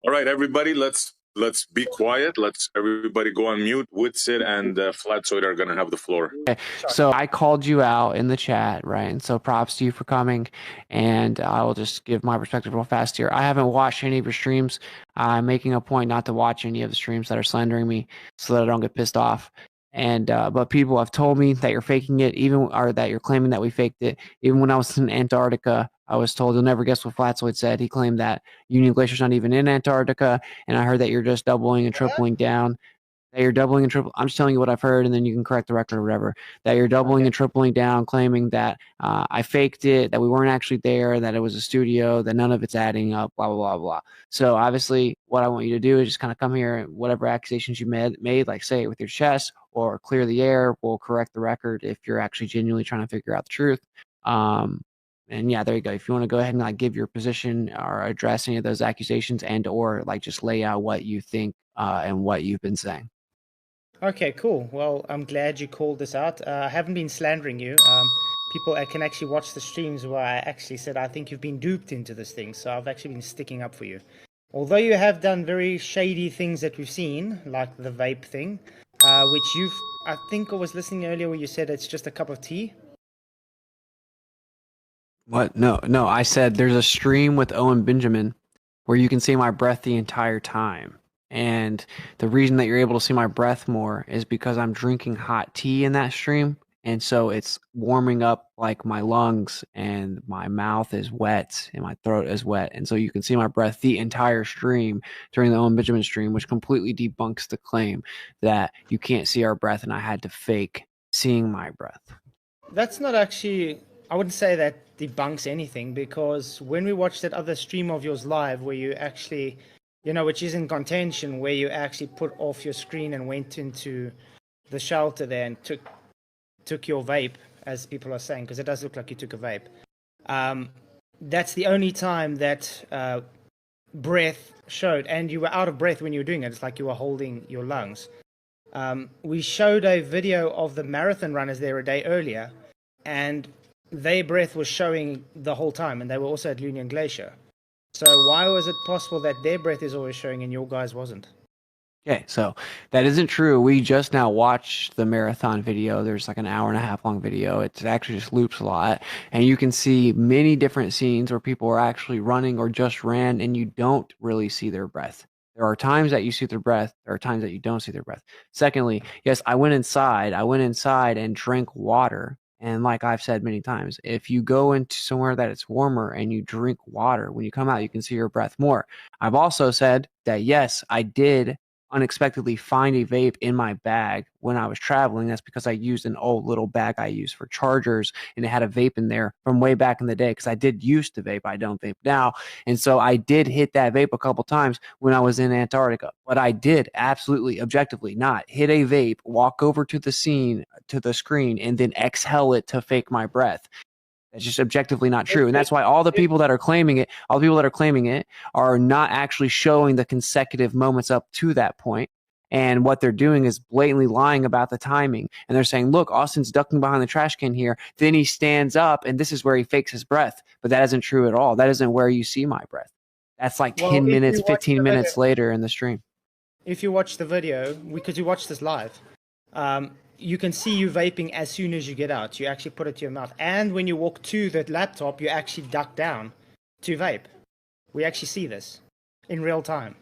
All right, everybody, let's be quiet. Let's everybody go on mute. Witsit and Flatzoid are gonna have the floor. Okay, so I called you out in the chat, right? And so props to you for coming. And I will just give my perspective real fast here. I haven't watched any of your streams. I'm making a point not to watch any of the streams that are slandering me so that I don't get pissed off. And but people have told me that you're faking it, even or that you're claiming that we faked it. Even when I was in Antarctica, I was told you'll never guess what Flatzoid said. He claimed that Union Glacier's not even in Antarctica, and I heard that you're just doubling and tripling down, that you're doubling and tripling. I'm just telling you what I've heard, and then you can correct the record or whatever. That you're doubling and tripling down, claiming that I faked it, that we weren't actually there, that it was a studio, that none of it's adding up, blah blah blah blah. So obviously, what I want you to do is just kind of come here and whatever accusations you made, like say it with your chest or clear the air. We'll correct the record if you're actually genuinely trying to figure out the truth. And yeah, there you go. If you want to go ahead and like give your position or address any of those accusations and or like just lay out what you think and what you've been saying. Okay, cool. Well, I'm glad you called this out. I haven't been slandering you. People can actually watch the streams where I actually said I think you've been duped into this thing. So I've actually been sticking up for you. Although you have done very shady things that we've seen, like the vape thing, which I think I was listening earlier where you said it's just a cup of tea. What? No. I said there's a stream with Owen Benjamin where you can see my breath the entire time. And the reason that you're able to see my breath more is because I'm drinking hot tea in that stream. And so it's warming up like my lungs, and my mouth is wet and my throat is wet. And so you can see my breath the entire stream during the Owen Benjamin stream, which completely debunks the claim that you can't see our breath and I had to fake seeing my breath. That's not actually, I wouldn't say that debunks anything, because when we watched that other stream of yours live where you actually, which is in contention, where you actually put off your screen and went into the shelter there and took your vape, as people are saying, because it does look like you took a vape. That's the only time that breath showed, and you were out of breath when you were doing it. It's like you were holding your lungs. We showed a video of the marathon runners there a day earlier, and their breath was showing the whole time, and they were also at Union Glacier. So why was it possible that their breath is always showing and your guys wasn't? Okay, so that isn't true. We just now watched the marathon video. There's like an hour and a half long video. It actually just loops a lot. And you can see many different scenes where people are actually running or just ran and you don't really see their breath. There are times that you see their breath. There are times that you don't see their breath. Secondly, yes, I went inside. I went inside and drank water. And like I've said many times, if you go into somewhere that it's warmer and you drink water, when you come out, you can see your breath more. I've also said that, yes, I did unexpectedly find a vape in my bag when I was traveling. That's because I used an old little bag I use for chargers, and it had a vape in there from way back in the day, because I did used to vape. I don't vape now. And so I did hit that vape a couple times when I was in Antarctica. But I did absolutely, objectively not hit a vape, walk over to the screen, and then exhale it to fake my breath. That's just objectively not true. And that's why all the people that are claiming it, are not actually showing the consecutive moments up to that point. And what they're doing is blatantly lying about the timing. And they're saying, look, Austin's ducking behind the trash can here. Then he stands up, and this is where he fakes his breath. But that isn't true at all. That isn't where you see my breath. That's like 10 minutes, 15 minutes later in the stream. If you watch the video, because you watch this live, you can see you vaping as soon as you get out. You actually put it to your mouth. And when you walk to the laptop, you actually duck down to vape. We actually see this in real time.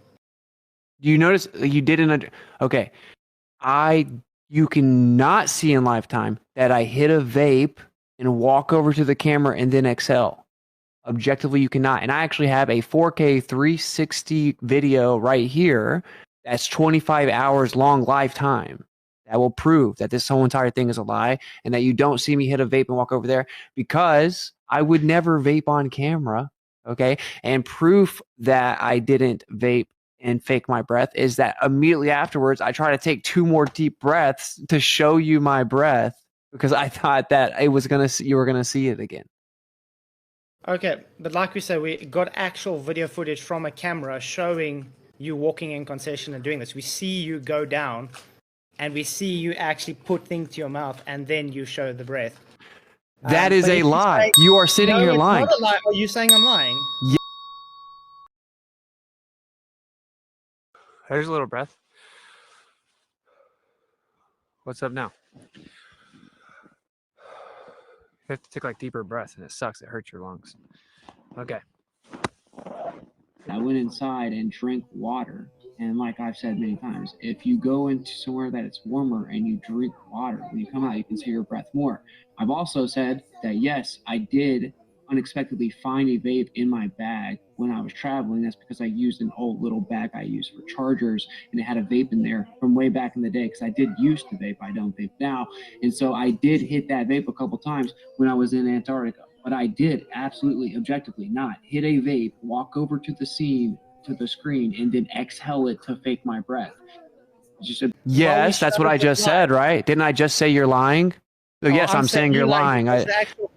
Do you notice you didn't? Okay. You cannot see in lifetime that I hit a vape and walk over to the camera and then exhale. Objectively, you cannot. And I actually have a 4K 360 video right here that's 25 hours long lifetime. That will prove that this whole entire thing is a lie, and that you don't see me hit a vape and walk over there, because I would never vape on camera. Okay. And proof that I didn't vape and fake my breath is that immediately afterwards, I try to take 2 more deep breaths to show you my breath, because I thought that you were going to see it again. Okay. But like we said, we got actual video footage from a camera showing you walking in concession and doing this. We see you go down, and we see you actually put things to your mouth, and then you show the breath. That is a lie. You are sitting here lying. Not a lie. Are you saying I'm lying? There's a little breath. What's up now? You have to take like deeper breaths, and it sucks. It hurts your lungs. Okay. I went inside and drank water. And like I've said many times, if you go into somewhere that it's warmer and you drink water, when you come out, you can see your breath more. I've also said that, yes, I did unexpectedly find a vape in my bag when I was traveling. That's because I used an old little bag I used for chargers, and it had a vape in there from way back in the day, because I did used to vape. I don't vape now. And so I did hit that vape a couple times when I was in Antarctica. But I did absolutely, objectively not hit a vape, walk over to the scene, to the screen, and then exhale it to fake my breath. Yes, that's what I just said, right? Didn't I just say you're lying? So yes, I'm saying you're lying.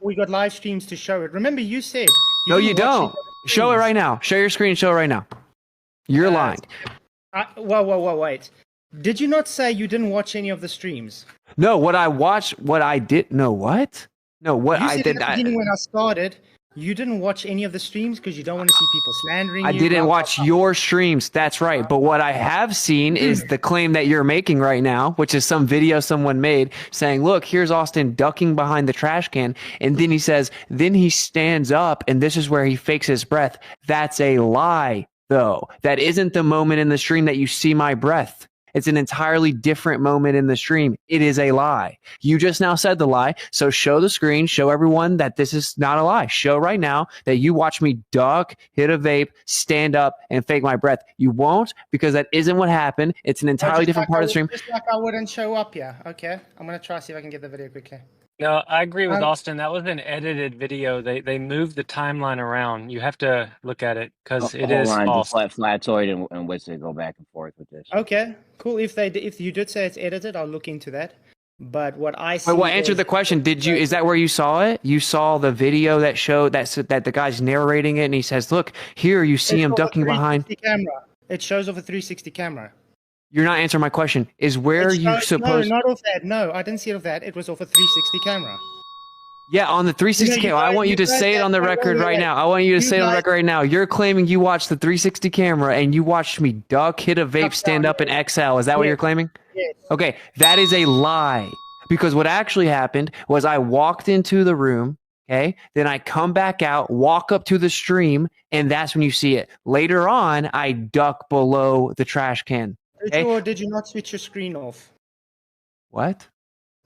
We got live streams to show it. Remember, you said. No, you don't. Show it right now. Show your screen. Show it right now. You're lying. Whoa, wait. Did you not say you didn't watch any of the streams? No, what I watched, what I did. No, what? No, what you I said did. At the beginning when I started, you didn't watch any of the streams because you don't want to see people slandering you. I didn't watch your streams. That's right. But what I have seen is the claim that you're making right now, which is some video someone made saying, look, here's Austin ducking behind the trash can. And then he says, then he stands up and this is where he fakes his breath. That's a lie, though. That isn't the moment in the stream that you see my breath. It's an entirely different moment in the stream. It is a lie. You just now said the lie. So show the screen, show everyone that this is not a lie. Show right now that you watch me duck, hit a vape, stand up, and fake my breath. You won't, because that isn't what happened. It's an entirely different part of the stream. Just like I wouldn't show up, yeah. Okay. I'm going to try to see if I can get the video quickly. No, I agree with Austin. That was an edited video. They moved the timeline around. You have to look at it because it is false. Flatzoid and Witsit go back and forth with this. Okay, cool. If you did say it's edited, I'll look into that. But what I see. Well, answer the question. Did you? Is that where you saw it? You saw the video that showed that the guy's narrating it, and he says, "Look, here you see him ducking behind." Camera. It shows off a 360 camera. You're not answering my question. Is where you supposed? No, not off that. No, I didn't see it off that. It was off a 360 camera. Yeah, on the 360 camera. I want you to say it on the record right now. I want you to say it on the record right now. You're claiming you watched the 360 camera and you watched me duck, hit a vape, stand up, and exhale. Is that what you're claiming? Yes. Okay, that is a lie. Because what actually happened was I walked into the room. Okay, then I come back out, walk up to the stream, and that's when you see it. Later on, I duck below the trash can. Did you not switch your screen off? What?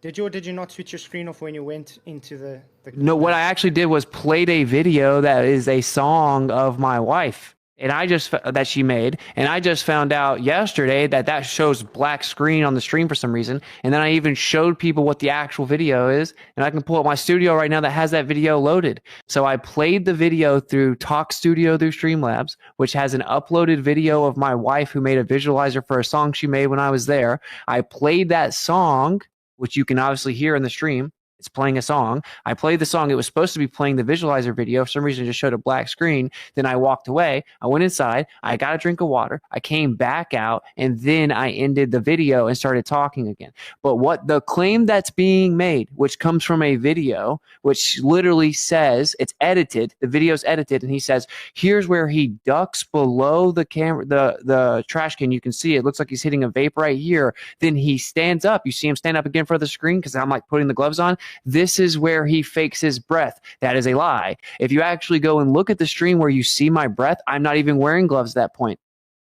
Did you not switch your screen off when you went into the No, what I actually did was played a video that is a song of my wife. And that she made, and I just found out yesterday that shows black screen on the stream for some reason. And then I even showed people what the actual video is, and I can pull up my studio right now that has that video loaded. So I played the video through Talk Studio through Streamlabs, which has an uploaded video of my wife who made a visualizer for a song she made when I was there. I played that song, which you can obviously hear in the stream. It's playing a song. I played the song. It was supposed to be playing the visualizer video. For some reason, it just showed a black screen. Then I walked away. I went inside. I got a drink of water. I came back out, and then I ended the video and started talking again. But what the claim that's being made, which comes from a video, which literally says it's edited. The video's edited, and he says, here's where he ducks below the camera, the trash can. You can see it. Looks like he's hitting a vape right here. Then he stands up. You see him stand up again for the screen because I'm like putting the gloves on. This is where he fakes his breath. That is a lie. If you actually go and look at the stream where you see my breath, I'm not even wearing gloves at that point.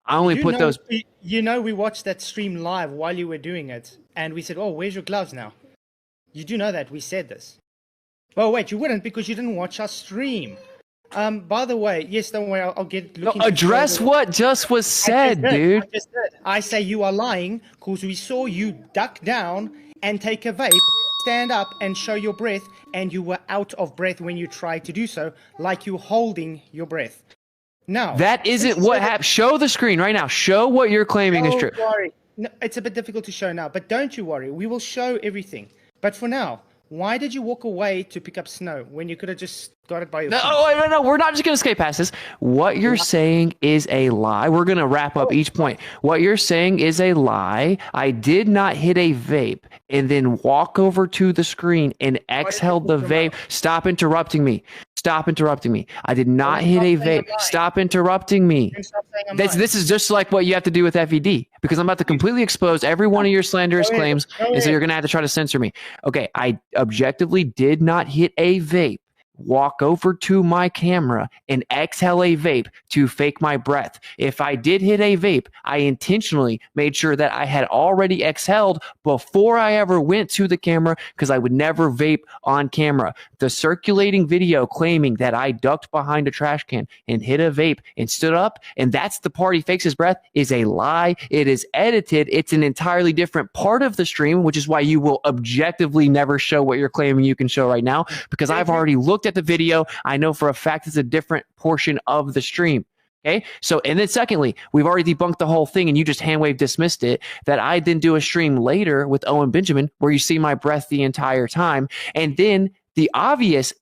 I only put those. We watched that stream live while you were doing it, and we said, "Oh, where's your gloves now?" You do know that we said this. Oh wait, you wouldn't because you didn't watch our stream. By the way, yes, don't worry, I'll get looking. Address what just was said, dude. I say you are lying because we saw you duck down and take a vape, stand up and show your breath, and you were out of breath when you tried to do so, like you holding your breath. Now, that isn't what happened. Show the screen right now. Show what you're claiming is true. Don't worry. No, it's a bit difficult to show now, but don't you worry. We will show everything. But for now, why did you walk away to pick up snow when you could have just got it by your No, feet. no, we're not just going to skate past this. What you're saying is a lie. We're going to wrap up each point. What you're saying is a lie. I did not hit a vape and then walk over to the screen and exhale the vape. Stop interrupting me. Stop interrupting me. I did not hit a vape. Stop interrupting me. This is just like what you have to do with FED, because I'm about to completely expose every one of your slanderous claims, and so you're going to have to try to censor me. Okay, I objectively did not hit a vape, walk over to my camera and exhale a vape to fake my breath. If I did hit a vape, I intentionally made sure that I had already exhaled before I ever went to the camera, because I would never vape on camera. The circulating video claiming that I ducked behind a trash can and hit a vape and stood up, and that's the part he fakes his breath, is a lie. It is edited. It's an entirely different part of the stream, which is why you will objectively never show what you're claiming you can show right now, because I've already looked at the video. I know for a fact it's a different portion of the stream. Okay. So, and then secondly, we've already debunked the whole thing and you just hand wave dismissed it, that I then do a stream later with Owen Benjamin where you see my breath the entire time. And then the obvious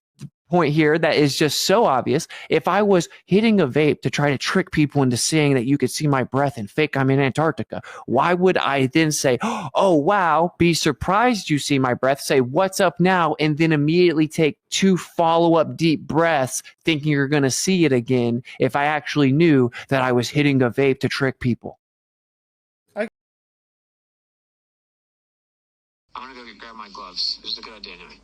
point here that is just so obvious, if I was hitting a vape to try to trick people into saying that you could see my breath and fake I'm in Antarctica, why would I then say, oh wow, be surprised you see my breath, say what's up now, and then immediately take 2 follow-up deep breaths thinking you're going to see it again if I actually knew that I was hitting a vape to trick people? I'm gonna go grab my gloves. This is a good idea anyway.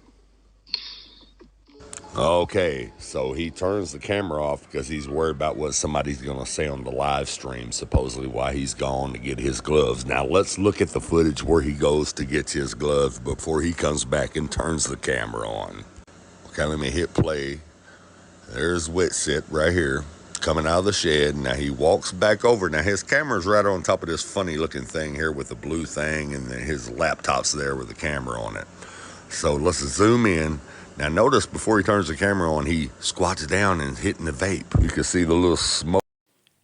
Okay, so he turns the camera off because he's worried about what somebody's going to say on the live stream, supposedly why he's gone to get his gloves. Now, let's look at the footage where he goes to get his gloves before he comes back and turns the camera on. Okay, let me hit play. There's Witsit right here coming out of the shed. Now, he walks back over. Now, his camera's right on top of this funny-looking thing here with the blue thing, and then his laptop's there with the camera on it. So, let's zoom in. Now notice before he turns the camera on, he squats down and hitting the vape. You can see the little smoke.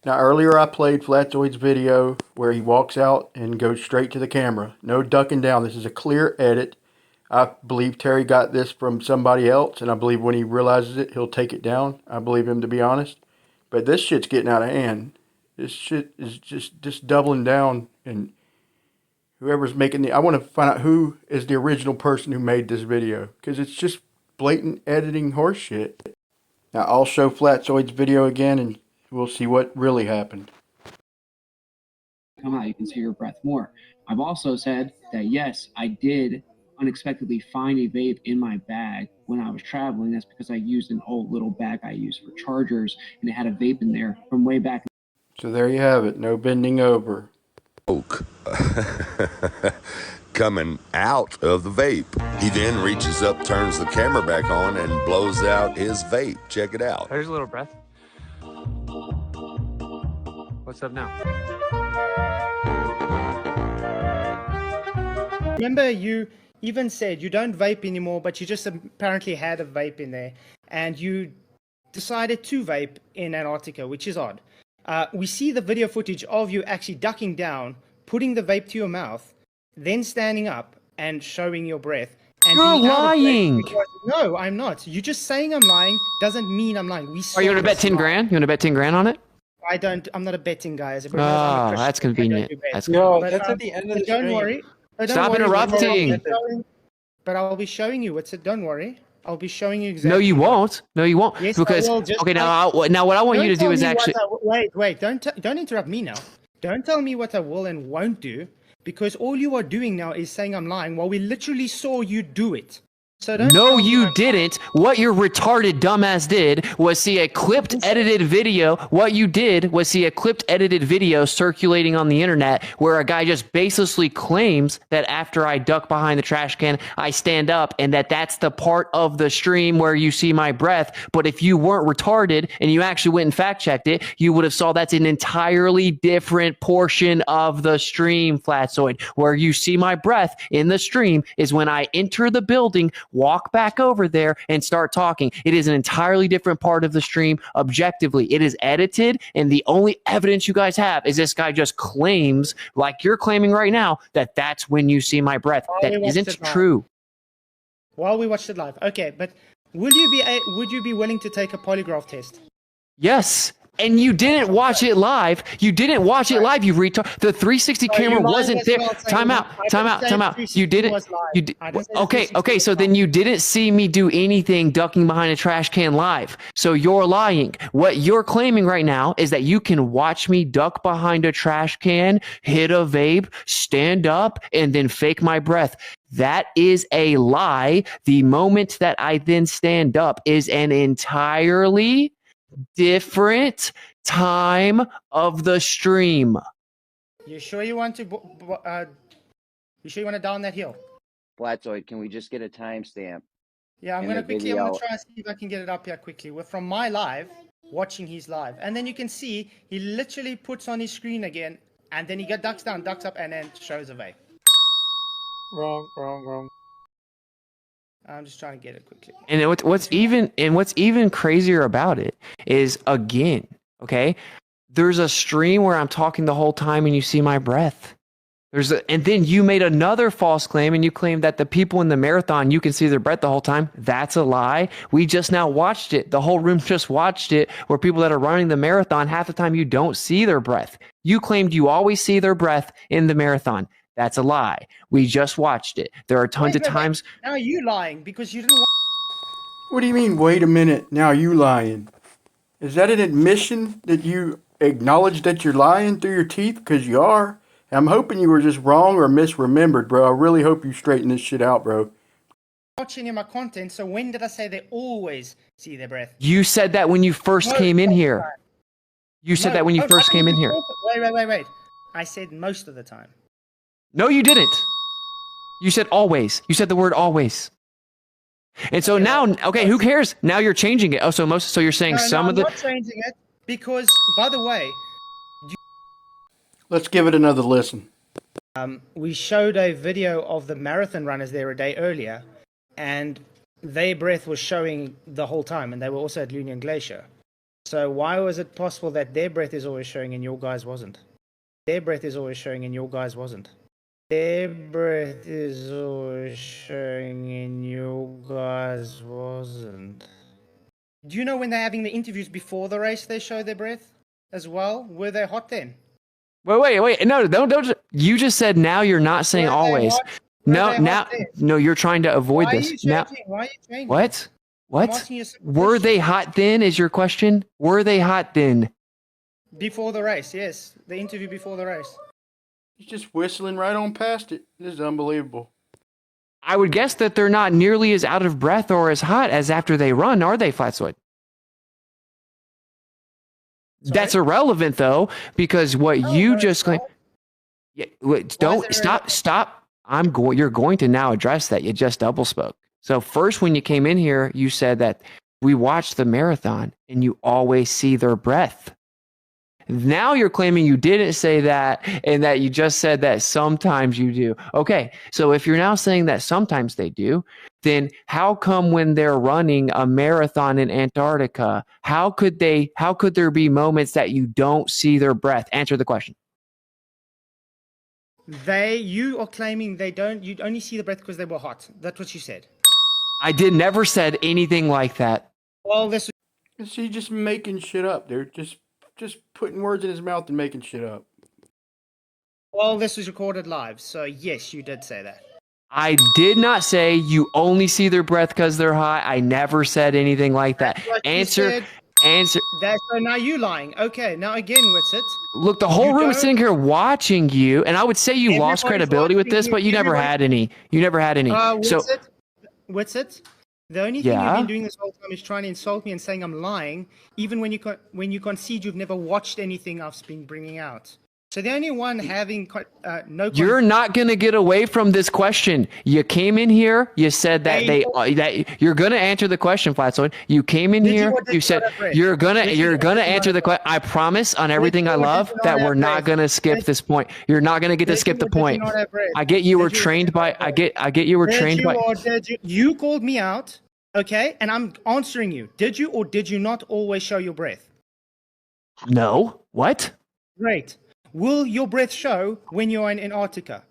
Now earlier I played Flatzoid's video where he walks out and goes straight to the camera. No ducking down. This is a clear edit. I believe Terry got this from somebody else, and I believe when he realizes it, he'll take it down. I believe him, to be honest. But this shit's getting out of hand. This shit is just doubling down, and whoever's making I want to find out who is the original person who made this video, because it's just blatant editing horseshit. Now I'll show Flatzoid's video again and we'll see what really happened. Come out, you can see your breath more. I've also said that yes, I did unexpectedly find a vape in my bag when I was traveling. That's because I used an old little bag I used for chargers, and it had a vape in there from way back. So there you have it. No bending over. Coming out of the vape. He then reaches up, turns the camera back on, and blows out his vape. Check it out. There's a little breath. What's up now? Remember, you even said you don't vape anymore, but you just apparently had a vape in there, and you decided to vape in Antarctica, which is odd. We see the video footage of you actually ducking down, putting the vape to your mouth, then standing up and showing your breath. And you're lying. No, I'm not. You just saying I'm lying doesn't mean I'm lying. Are you going to bet 10 grand? You want to bet 10 grand on it? I'm not a betting guy. As oh, that's convenient. That's at the end of the Don't stream. worry. Stop interrupting. But I'll be showing you. Don't worry. I'll be showing you exactly. No, you won't. No, you won't. Yes, because I will. Just okay, now what I want you to do is actually wait. Don't interrupt me now. Don't tell me what I will and won't do, because all you are doing now is saying I'm lying while we literally saw you do it. So no, you didn't. What your retarded dumbass did was see a clipped, edited video. What you did was see a clipped, edited video circulating on the internet where a guy just baselessly claims that after I duck behind the trash can, I stand up, and that's the part of the stream where you see my breath. But if you weren't retarded and you actually went and fact-checked it, you would have saw that's an entirely different portion of the stream, Flatzoid. Where you see my breath in the stream is when I enter the building, walk back over there, and start talking. It is an entirely different part of the stream. Objectively, it is edited, and the only evidence you guys have is this guy just claims, like you're claiming right now, that that's when you see my breath. That isn't true. While we watched it live. Okay, but Would you be willing to take a polygraph test? Yes. And you didn't watch it live. You didn't watch it live. You retard. The 360 So camera you're lying wasn't as there. well, saying Time out. I Time didn't out. say Time the out. 360 You didn't. was live. You did. I didn't say the Okay. 360 Okay. was So then live. you didn't see me do anything ducking behind a trash can live. So you're lying. What you're claiming right now is that you can watch me duck behind a trash can, hit a vape, stand up, and then fake my breath. That is a lie. The moment that I then stand up is an entirely different time of the stream. You sure you want to? You sure you want to down that hill? Flatzoid, can we just get a timestamp? Yeah, I'm in gonna the quickly. I'm video? gonna try and see if I can get it up here quickly. We're from my live, watching his live, and then you can see he literally puts on his screen again, and then he ducks down, ducks up, and then shows a vape. Wrong. I'm just trying to get it quickly. And what's even crazier about it is, again, okay, there's a stream where I'm talking the whole time and you see my breath. And then you made another false claim and you claimed that the people in the marathon, you can see their breath the whole time. That's a lie. We just now watched it. The whole room just watched it, where people that are running the marathon, half the time you don't see their breath. You claimed you always see their breath in the marathon. That's a lie. We just watched it. There are tons of times. Now you lying because you didn't. What do you mean, wait a minute, now you lying? Is that an admission that you acknowledge that you're lying through your teeth? Because you are. I'm hoping you were just wrong or misremembered, bro. I really hope you straighten this shit out, bro. Watch any of my content, so when did I say they always see their breath? You said that when you first came in here. You said that when you first came in here. Wait. I said most of the time. No, you didn't. You said always. You said the word always. And so now, okay, who cares? Now you're changing it. Oh, so you're saying I'm not changing it because, by the way, Let's give it another listen. we showed a video of the marathon runners there a day earlier, and their breath was showing the whole time, and they were also at Lunian Glacier. So why was it possible that their breath is always showing and your guys wasn't? Their breath is always showing and your guys wasn't. Their breath is always showing and your guys wasn't. Do you know when they're having the interviews before the race, they show their breath as well? Were they hot then? Wait. No, don't. You just said now you're not saying always. No, you're trying to avoid this. Now, why are you changing? What? Were they hot then? Is your question? Were they hot then? Before the race, yes. The interview before the race. He's just whistling right on past it. This is unbelievable. I would guess that they're not nearly as out of breath or as hot as after they run, are they, Flatzoid? That's irrelevant, though, because what you just claimed. Yeah, don't stop. You're going to now address that. You just double spoke. So first, when you came in here, you said that we watched the marathon and you always see their breath. Now you're claiming you didn't say that and that you just said that sometimes you do. Okay, so if you're now saying that sometimes they do, then how come when they're running a marathon in Antarctica, how could there be moments that you don't see their breath? Answer the question. You are claiming you only see the breath because they were hot. That's what you said. I never said anything like that. Well, this Is he just making shit up? They're just putting words in his mouth and making shit up. Well, this was recorded live, so yes, you did say that. I did not say you only see their breath because they're hot. I never said anything like that. Answer. So now you lying. Okay, now again, Witsit. Look, the whole room is sitting here watching you, and I would say you lost credibility with this, but you never had any. Witsit, the only thing you've been doing this whole time is trying to insult me and saying I'm lying, even when you concede you've never watched anything I've been bringing out. So the only one having no. You're not gonna get away from this question. You came in here. You said that that you're gonna answer the question, Flatzoid. You came in here. You said you're gonna answer the question. I promise on everything I love that we're not gonna skip this point. You're not gonna get to skip the point. I get you were trained by. I get you were trained by. You called me out, okay, and I'm answering you. Did you or did you not always show your breath? No. What? Great. Will your breath show when you're in Antarctica?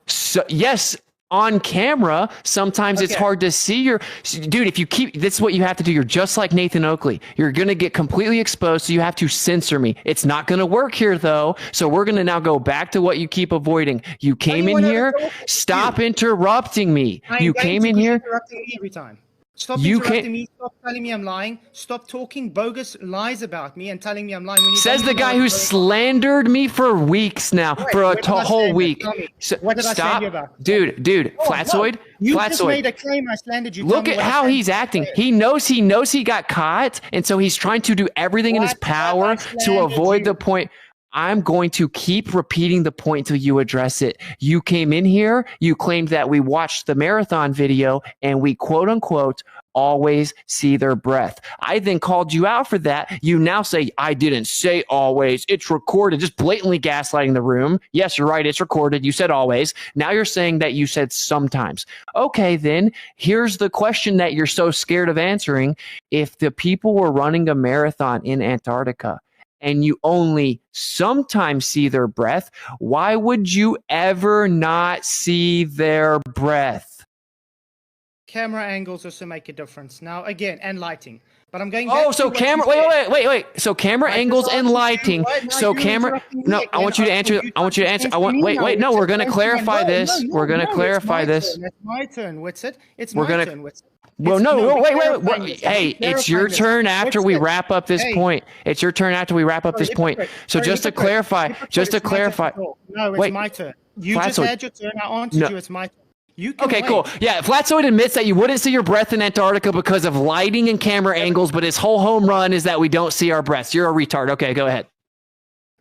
So yes, on camera, sometimes it's Okay. hard to see your dude. If you keep, this is what you have to do. You're just like Nathan Oakley. You're going to get completely exposed. So you have to censor me. It's not going to work here though. So we're going to now go back to what you keep avoiding. You came in here. Stop interrupting me. You came in here. Interrupting me every time. Stop You interrupting can't- me. Stop telling me I'm lying. Stop talking bogus lies about me and telling me I'm lying. When you Says don't the even guy know who what's going on. slandered me for weeks now, Right, for a what did I whole slander? week. Tell me. So, What did I stop, slander you about? dude. Oh, Flatzoid, no. You just Flatzoid. made a claim I slandered you. Look Tell me at what I how slandered he's you. acting. He knows he got caught, and so he's trying to do everything in his What have power I to slandered avoid you? the point. I'm going to keep repeating the point until you address it. You came in here, you claimed that we watched the marathon video, and we quote unquote always see their breath. I then called you out for that. You now say, I didn't say always. It's recorded, just blatantly gaslighting the room. Yes, you're right. It's recorded. You said always. Now you're saying that you said sometimes. Okay, then here's the question that you're so scared of answering. If the people were running a marathon in Antarctica and you only sometimes see their breath, why would you ever not see their breath? Camera angles also make a difference. Now, again, and lighting. But I'm going. Oh, back to so what camera. you said. Wait. So camera I angles just and asked you, lighting. right? Now So you're camera. interrupting me No, I again. want you to I answer. told you I want you to to answer. censor me now. Wait. No, Witsit, we're going to thank you. clarify this. We're going to it's clarify my this. turn. It's my turn, Witsit. It's We're my gonna- turn, Witsit. Well, It's- no, we're wait. clarifying this. Hey, We're it's your clarifying this. turn after we Witsit. wrap up this Hey. point. It's your turn after we wrap up this point. So just to clarify, Hypocrite, it's my turn to talk. No, it's Wait. my turn. You just Flatzoid. had your turn. I answered No. you. It's my turn. You can Okay, wait. cool. Yeah, Flatzoid admits that you wouldn't see your breath in Antarctica because of lighting and camera angles, but his whole home run is that we don't see our breaths. You're a retard. Okay, go ahead.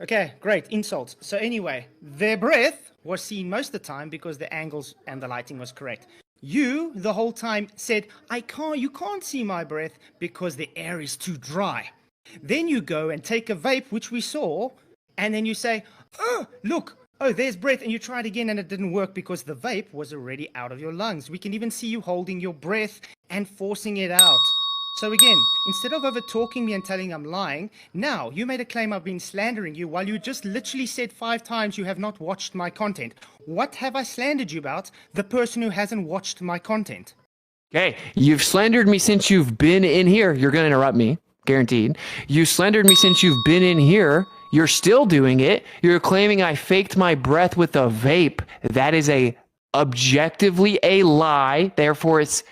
Okay, great. Insults. So anyway, their breath was seen most of the time because the angles and the lighting was correct. You, the whole time, said, you can't see my breath because the air is too dry. Then you go and take a vape, which we saw, and then you say, oh, look, oh, there's breath, and you try it again and it didn't work because the vape was already out of your lungs. We can even see you holding your breath and forcing it out. So again, instead of over talking me and telling I'm lying, now you made a claim I've been slandering you while you just literally said 5 times you have not watched my content. What have I slandered you about? The person who hasn't watched my content. Okay, you've slandered me since you've been in here. You're going to interrupt me, guaranteed. You slandered me since you've been in here. You're still doing it. You're claiming I faked my breath with a vape. That is objectively a lie. Therefore, it's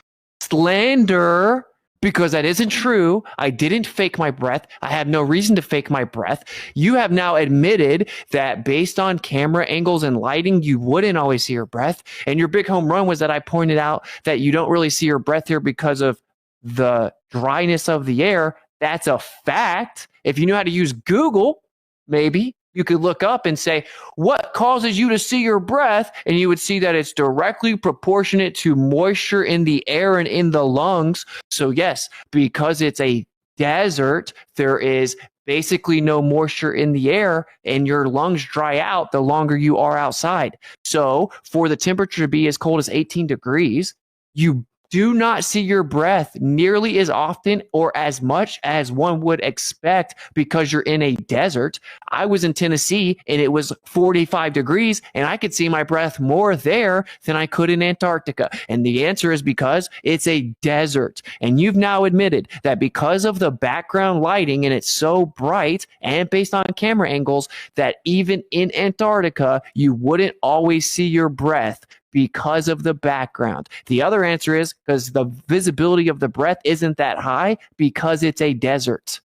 slander because that isn't true. I didn't fake my breath. I have no reason to fake my breath. You have now admitted that based on camera angles and lighting, you wouldn't always see your breath. And your big home run was that I pointed out that you don't really see your breath here because of the dryness of the air. That's a fact. If you knew how to use Google, maybe you could look up and say, what causes you to see your breath? And you would see that it's directly proportionate to moisture in the air and in the lungs. So yes, because it's a desert, there is basically no moisture in the air and your lungs dry out the longer you are outside. So for the temperature to be as cold as 18 degrees, you do not see your breath nearly as often or as much as one would expect because you're in a desert. I was in Tennessee and it was 45 degrees and I could see my breath more there than I could in Antarctica. And the answer is because it's a desert. And you've now admitted that because of the background lighting and it's so bright and based on camera angles that even in Antarctica, you wouldn't always see your breath because of the background. The other answer is because the visibility of the breath isn't that high because it's a desert.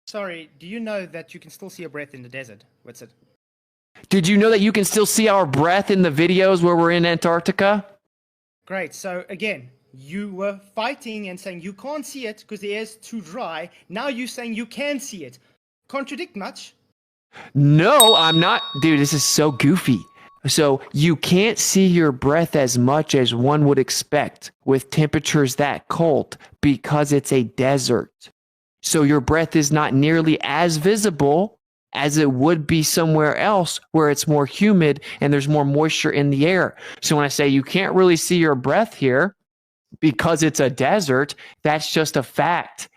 Sorry, do you know that you can still see a breath in the desert? What's it? Did you know that you can still see our breath in the videos where we're in Antarctica? Great. So again, you were fighting and saying you can't see it because the air's too dry. Now you're saying you can see it. Contradict much? No, I'm not. Dude, this is so goofy. So you can't see your breath as much as one would expect with temperatures that cold because it's a desert. So your breath is not nearly as visible as it would be somewhere else where it's more humid and there's more moisture in the air. So when I say you can't really see your breath here because it's a desert, that's just a fact.